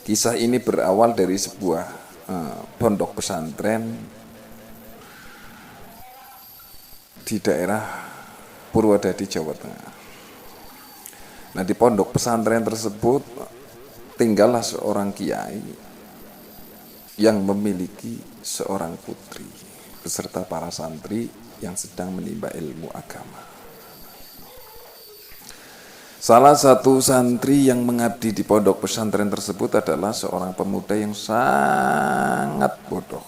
Kisah ini berawal dari sebuah pondok pesantren di daerah Purwodadi, Jawa Tengah. Nah, di pondok pesantren tersebut tinggallah seorang kiai yang memiliki seorang putri beserta para santri yang sedang menimba ilmu agama. Salah satu santri yang mengabdi di pondok pesantren tersebut adalah seorang pemuda yang sangat bodoh.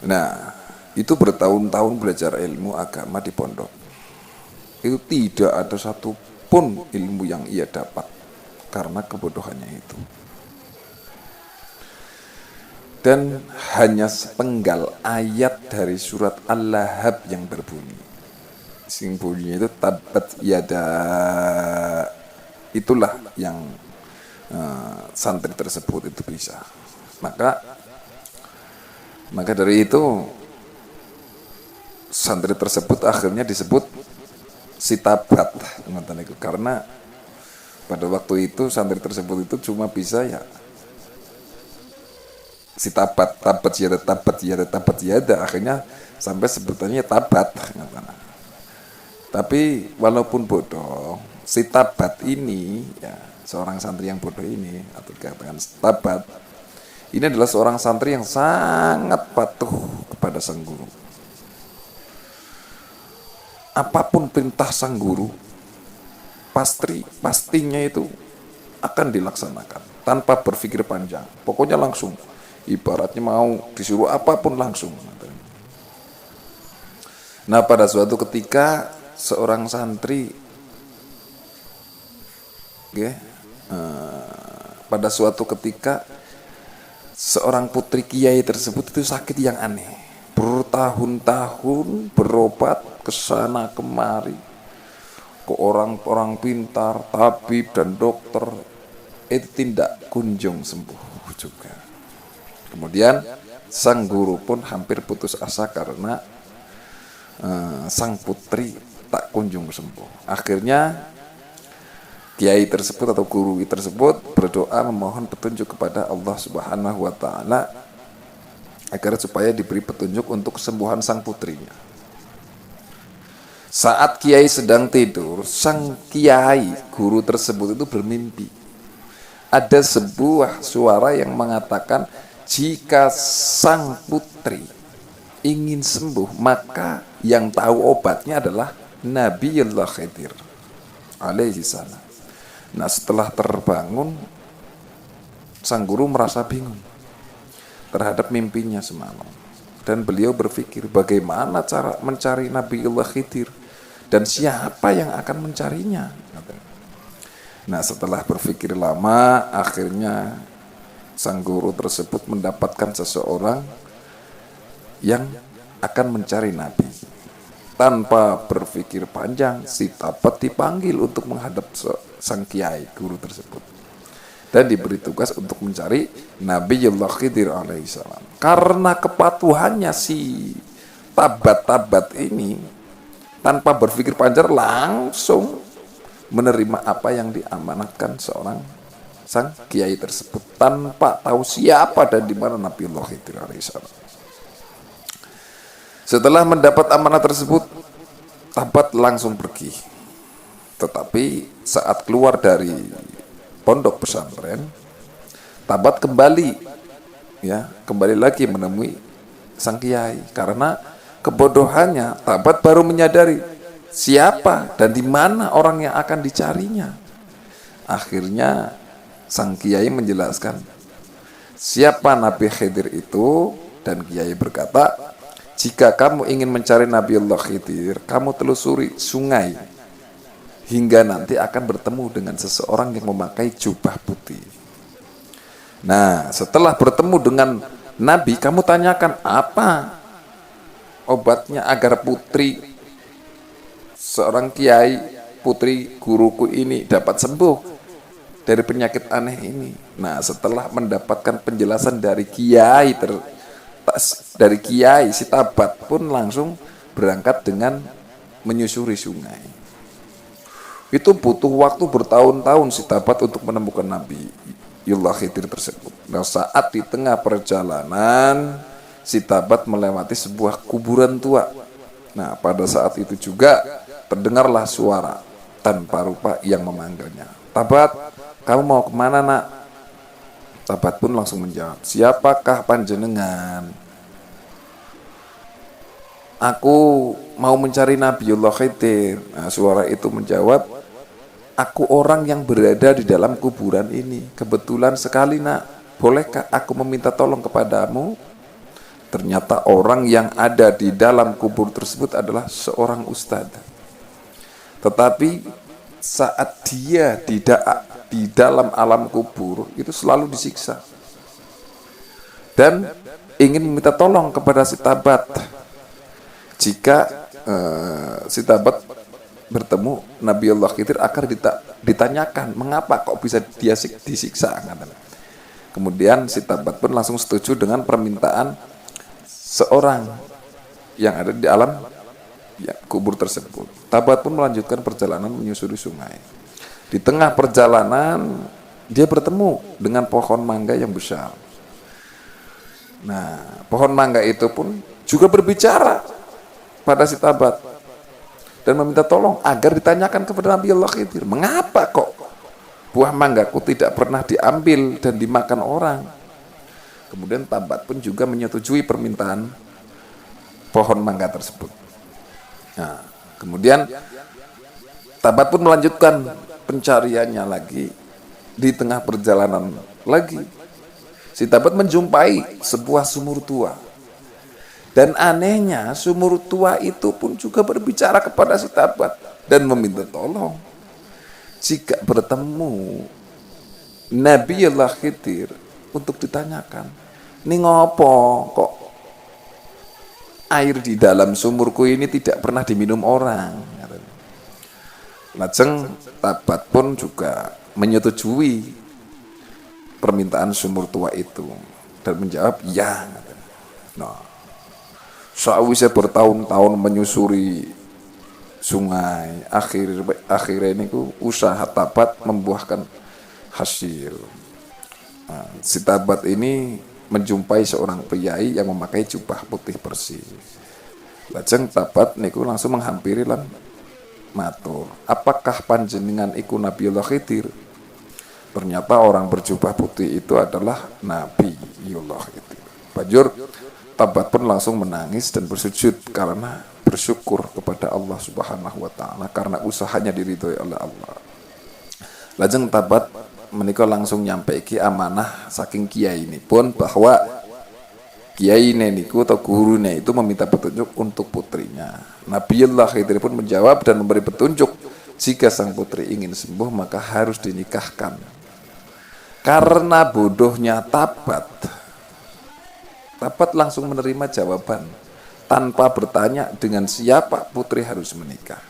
Nah, itu bertahun-tahun belajar ilmu agama di pondok. Itu tidak ada satupun ilmu yang ia dapat karena kebodohannya itu. Dan hanya sepenggal ayat dari surat Al-Lahab yang berbunyi. Sing bunyinya itu tabat yada. Itulah yang santri tersebut itu bisa. Maka dari itu santri tersebut akhirnya disebut si tabat, karena pada waktu itu santri tersebut itu cuma bisa ya si tabat yada, akhirnya sampai sebutannya tabat. Tapi walaupun bodoh, si tabat ini ya, seorang santri yang bodoh ini atau dikatakan tabat ini adalah seorang santri yang sangat patuh kepada sang guru. Apapun perintah sang guru, pastinya itu akan dilaksanakan tanpa berpikir panjang. Pokoknya langsung, ibaratnya mau disuruh apapun langsung. Nah, pada suatu ketika seorang santri, pada suatu ketika seorang putri kiai tersebut itu sakit yang aneh, bertahun-tahun berobat kesana kemari ke orang-orang pintar, tabib dan dokter, itu tidak kunjung sembuh juga. Kemudian sang guru pun hampir putus asa karena sang putri tak kunjung sembuh. Akhirnya kiai tersebut atau guru tersebut berdoa memohon petunjuk kepada Allah Subhanahu wa taala agar supaya diberi petunjuk untuk kesembuhan sang putrinya. Saat kiai sedang tidur, sang kiai guru tersebut itu bermimpi. Ada sebuah suara yang mengatakan jika sang putri ingin sembuh, maka yang tahu obatnya adalah Nabiullah Khidir alaihi salam. Nah, setelah terbangun, sang guru merasa bingung terhadap mimpinya semalam. Dan beliau berpikir bagaimana cara mencari Nabiullah Khidir dan siapa yang akan mencarinya. Nah, setelah berpikir lama, akhirnya sang guru tersebut mendapatkan seseorang yang akan mencari Nabi. Tanpa berpikir panjang, si tabat dipanggil untuk menghadap sang kiai guru tersebut dan diberi tugas untuk mencari Nabiullah Khidir alaihissalam. Karena kepatuhannya si tabat ini, tanpa berpikir panjang langsung menerima apa yang diamanatkan sang kiai tersebut tanpa tahu siapa dan di mana Nabiullah Khidir alaihissalam. Setelah mendapat amanah tersebut, tabat langsung pergi. Tetapi saat keluar dari pondok pesantren, tabat kembali lagi menemui sang kiai. Karena kebodohannya, tabat baru menyadari siapa dan di mana orang yang akan dicarinya. Akhirnya sang kiai menjelaskan siapa Nabi Khidir itu, dan kiai berkata, jika kamu ingin mencari Nabiullah Khidir, kamu telusuri sungai hingga nanti akan bertemu dengan seseorang yang memakai jubah putih. Nah, setelah bertemu dengan Nabi, kamu tanyakan apa obatnya agar putri seorang kiai, putri guruku ini dapat sembuh dari penyakit aneh ini. Nah, setelah mendapatkan penjelasan dari kiai si tabat pun langsung berangkat dengan menyusuri sungai. Itu butuh waktu bertahun-tahun si Tabat untuk menemukan Nabi Yullah Khidir tersebut. Nah, saat di tengah perjalanan si Tabat melewati sebuah kuburan tua. Nah, pada saat itu juga terdengarlah suara tanpa rupa yang memanggilnya. Tabat, kamu mau kemana nak? Tabat pun langsung menjawab, siapakah panjenengan? Aku mau mencari Nabiullah Khidir. Nah, suara itu menjawab, aku orang yang berada di dalam kuburan ini. Kebetulan sekali nak, bolehkah aku meminta tolong kepadamu? Ternyata orang yang ada di dalam kubur tersebut adalah seorang ustadz. Tetapi saat dia di dalam alam kubur itu selalu disiksa. Dan ingin meminta tolong kepada si Tabat. Jika si Tabat bertemu Nabiullah Khidir akan ditanyakan mengapa kok bisa dia disiksa. Kemudian si Tabat pun langsung setuju dengan permintaan seorang yang ada di alam kubur tersebut. Tabat pun melanjutkan perjalanan menyusuri sungai. Di tengah perjalanan dia bertemu dengan pohon mangga yang besar. Nah, pohon mangga itu pun juga berbicara pada si Tabat dan meminta tolong agar ditanyakan kepada Nabiullah Khidir, mengapa kok buah manggaku tidak pernah diambil dan dimakan orang? Kemudian Tabat pun juga menyetujui permintaan pohon mangga tersebut. Nah, kemudian Tabat pun melanjutkan pencariannya lagi. Di tengah perjalanan lagi, si Tabat menjumpai sebuah sumur tua. Dan anehnya sumur tua itu pun juga berbicara kepada si Tabat dan meminta tolong. Jika bertemu Nabiullah Khidir untuk ditanyakan, ini ngopo kok air di dalam sumurku ini tidak pernah diminum orang? Lajeng Tabat pun juga menyetujui permintaan sumur tua itu dan menjawab ya. Nah, sakwise bertahun-tahun menyusuri sungai, akhirnya ini usaha Tabat membuahkan hasil. Nah, si Tabat ini menjumpai seorang priai yang memakai jubah putih bersih. Lajeng Tabat niku langsung menghampiri lan matur, apakah panjenengan iku Nabiullah Khidir? Ternyata orang berjubah putih itu adalah Nabiullah Khidir. Banjur Tabat pun langsung menangis dan bersujud karena bersyukur kepada Allah Subhanahu wa taala karena usahanya diridhoi oleh Allah. Lajeng Tabat menika langsung nyampaiki amanah saking kiai ini pun bahwa kiai niku atau gurune itu meminta petunjuk untuk putrinya. Nabiullah Khidir pun menjawab dan memberi petunjuk, jika sang putri ingin sembuh maka harus dinikahkan. Karena bodohnya Tabat langsung menerima jawaban tanpa bertanya dengan siapa putri harus menikah.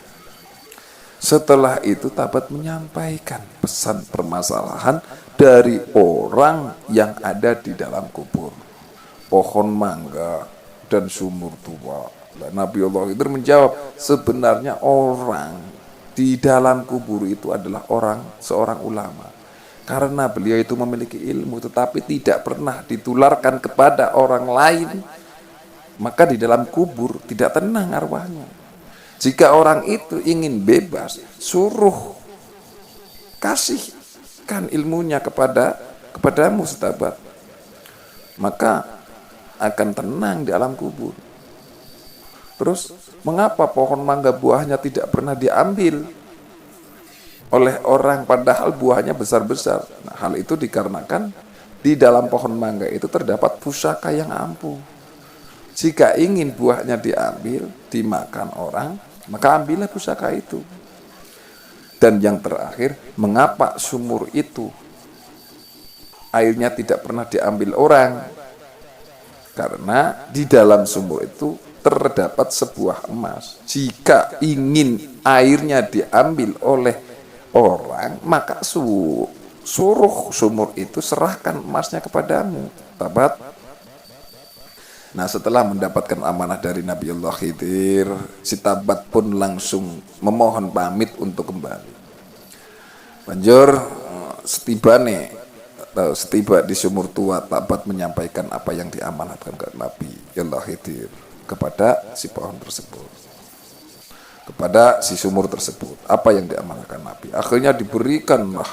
Setelah itu Tabat menyampaikan pesan permasalahan dari orang yang ada di dalam kubur, pohon mangga dan sumur tua. Dan Nabiullah Khidir menjawab, sebenarnya orang di dalam kubur itu adalah seorang ulama. Karena beliau itu memiliki ilmu tetapi tidak pernah ditularkan kepada orang lain, maka di dalam kubur tidak tenang arwahnya. Jika orang itu ingin bebas, suruh kasihkan ilmunya kepadamu Tabat, maka akan tenang di alam kubur. Terus mengapa pohon mangga buahnya tidak pernah diambil oleh orang padahal buahnya besar-besar? Nah, hal itu dikarenakan di dalam pohon mangga itu terdapat pusaka yang ampuh. Jika ingin buahnya diambil, dimakan orang, maka ambillah pusaka itu. Dan yang terakhir, mengapa sumur itu airnya tidak pernah diambil orang? Karena di dalam sumur itu terdapat sebuah emas. Jika ingin airnya diambil oleh orang, maka suruh sumur itu serahkan emasnya kepadamu, Tabat. Nah, setelah mendapatkan amanah dari Nabiullah Khidir, si Tabat pun langsung memohon pamit untuk kembali. Banjur setiba di sumur tua Ta'bat menyampaikan apa yang diamanatkan ke Nabi Allah Khidir kepada si pohon tersebut, kepada si sumur tersebut, apa yang diamanatkan Nabi. Akhirnya diberikanlah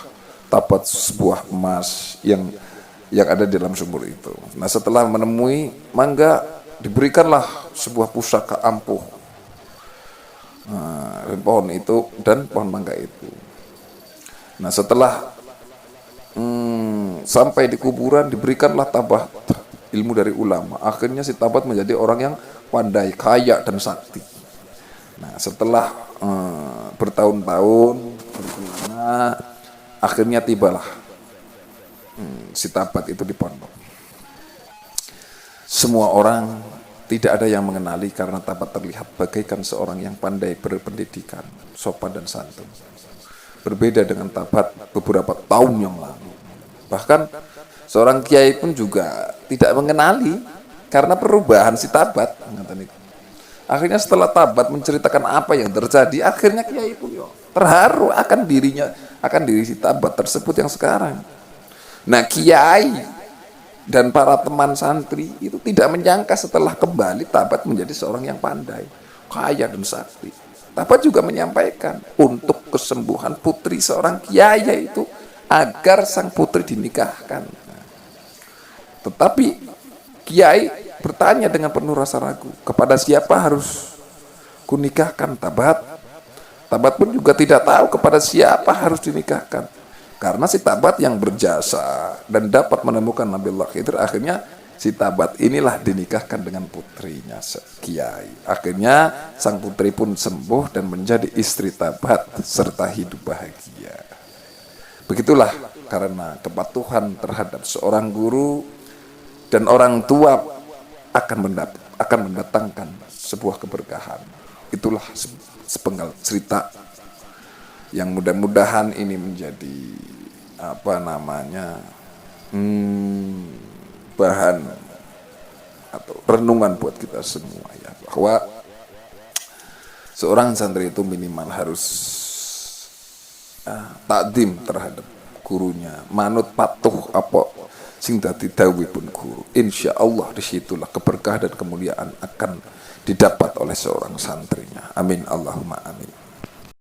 Ta'bat sebuah emas yang ada di dalam sumur itu. Nah, setelah menemui mangga, diberikanlah sebuah pusaka ampuh pohon itu dan pohon mangga itu. Nah, setelah sampai di kuburan, diberikanlah Tabat ilmu dari ulama. Akhirnya si Tabat menjadi orang yang pandai, kaya dan sakti. Nah, setelah bertahun-tahun berguna, akhirnya tibalah si Tabat itu di pondok. Semua orang tidak ada yang mengenali karena Tabat terlihat bagaikan seorang yang pandai berpendidikan, sopan dan santun. Berbeda dengan Tabat beberapa tahun yang lalu. Bahkan seorang kiai pun juga tidak mengenali karena perubahan si Tabat. Akhirnya setelah Tabat menceritakan apa yang terjadi, akhirnya kiai pun terharu akan diri si Tabat tersebut yang sekarang. Nah, kiai dan para teman santri itu tidak menyangka setelah kembali Tabat menjadi seorang yang pandai, kaya dan sakti. Tabat juga menyampaikan untuk kesembuhan putri seorang kiai, yaitu agar sang putri dinikahkan. Tetapi kiai bertanya dengan penuh rasa ragu, kepada siapa harus kunikahkan Tabat? Tabat pun juga tidak tahu kepada siapa harus dinikahkan. Karena si Tabat yang berjasa dan dapat menemukan Nabiullah Khidir, akhirnya si Tabat inilah dinikahkan dengan putrinya kiai. Akhirnya sang putri pun sembuh dan menjadi istri Tabat serta hidup bahagia. Begitulah, karena kepatuhan terhadap seorang guru dan orang tua akan mendatangkan sebuah keberkahan. Itulah sepenggal cerita yang mudah-mudahan ini menjadi bahan atau renungan buat kita semua, ya, bahwa seorang santri itu minimal harus takdim terhadap gurunya, manut patuh apa sing dadi dawuhipun guru. Insya Allah disitulah keberkahan dan kemuliaan akan didapat oleh seorang santrinya. Amin Allahumma amin.